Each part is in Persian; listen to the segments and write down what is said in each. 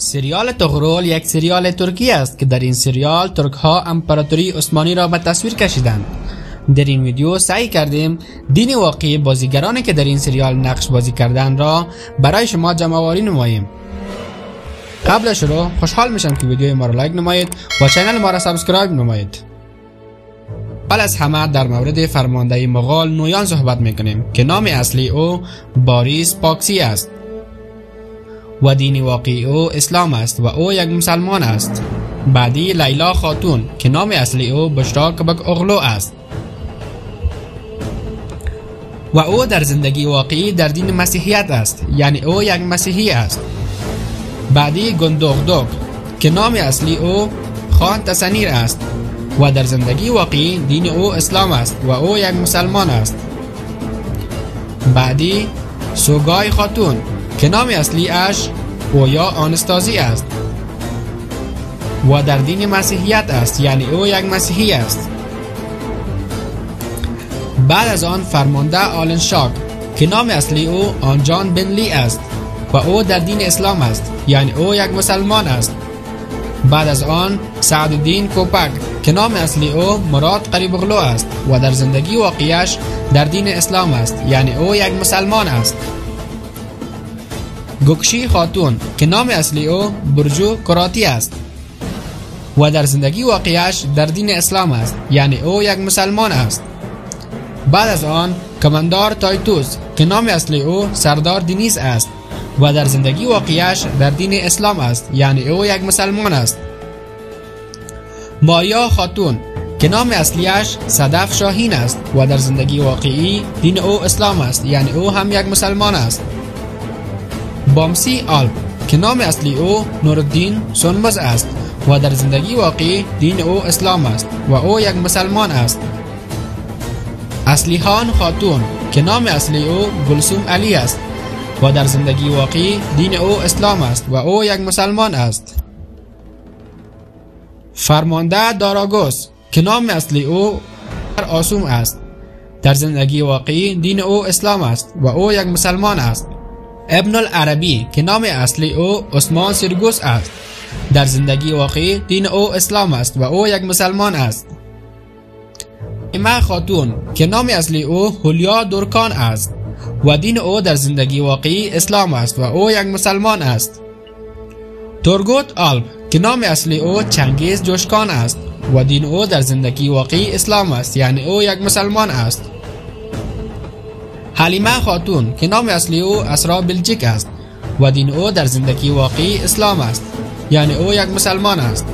سریال طغرل یک سریال ترکی است که در این سریال ترک ها امپراتوری عثمانی را به تصویر کشیدند. در این ویدیو سعی کردیم دین واقعی بازیگرانی که در این سریال نقش بازی کردند را برای شما جمع‌آوری نماییم. قبل از شروع خوشحال میشم که ویدیو ما را لایک نمایید و چینل ما را سابسکرایب نمایید. اول از همه در مورد فرمانده مغول نویان صحبت میکنیم که نام اصلی او باریس پاکسی است و دین واقعی او اسلام است و او یک مسلمان است. بعدی لیلا خاتون که نام اصلی او بشرا کبک اغلو است و او در زندگی واقعی در دین مسیحیت است، یعنی او یک مسیحی است. بعدی گندوغدوغ که نام اصلی او خان تسنیر است و در زندگی واقعی دین او اسلام است و او یک مسلمان است. بعدی سوگای خاتون که نام اصلی اش اویا آنستازی است و در دین مسیحیت است، یعنی او یک مسیحی است. بعد از آن فرمانده آلنشاک که نام اصلی او آنجان بن لی است و او در دین اسلام است، یعنی او یک مسلمان است. بعد از آن سعدالدین کوپک که نام اصلی او مراد قریب اغلو است و در زندگی واقعیش در دین اسلام است، یعنی او یک مسلمان است. گوکشی خاتون که نام اصلی او برجو کراتی است و در زندگی واقعیش در دین اسلام است، یعنی او یک مسلمان است. بعد از آن کماندار تایتوس که نام اصلی او سردار دینیز است و در زندگی واقعیش در دین اسلام است، یعنی او یک مسلمان است. ماریا خاتون که نام اصلیش صدف شاهین است و در زندگی واقعی دین او اسلام است، یعنی او هم یک مسلمان است. بامسی آلپ که نام اصلی او نورالدین سنبز است و در زندگی واقعی دین او اسلام است و او یک مسلمان است. اصلیحان خاتون که نام اصلی او گلسوم علی است و در زندگی واقعی دین او اسلام است و او یک مسلمان است. فرمانده داراگوس که نام اصلی او آسوم است، در زندگی واقعی دین او اسلام است و او یک مسلمان است. ابن العربی که نام اصلی او عثمان سیرگوس است، در زندگی واقعی دین او اسلام است و او یک مسلمان است. ایمه خاتون که نام اصلی او هولیا دورکان است و دین او در زندگی واقعی اسلام است و او یک مسلمان است. تورگوت آلپ که نام اصلی او چنگیز جوشکان است و دین او در زندگی واقعی اسلام است، یعنی او یک مسلمان است. حلیمه خاتون که نام اصلی او اسرا بلجیک است و دین او در زندگی واقعی اسلام است، یعنی او یک مسلمان است.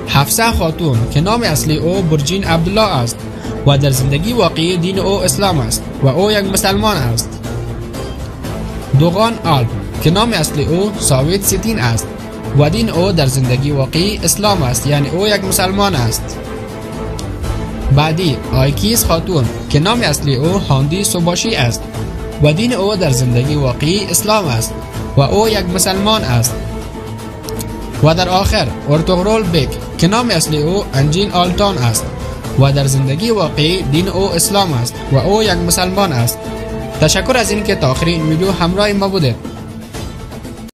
حفصه خاتون که نام اصلی او برجین عبدالله است و در زندگی واقعی دین او اسلام است و او یک مسلمان است. دوغان آلپ که نام اصلی او ساویت سیتین است و دین او در زندگی واقعی اسلام است، یعنی او یک مسلمان است. بعدی آیکیز خاتون که نام اصلی او هاندی سوباشی است و دین او در زندگی واقعی اسلام است و او یک مسلمان است. و در آخر ارطغرل بیک که نام اصلی او انجین آلتان است و در زندگی واقعی دین او اسلام است و او یک مسلمان است. تشکر از اینکه تا آخر این ویدیو همراه ما بودید.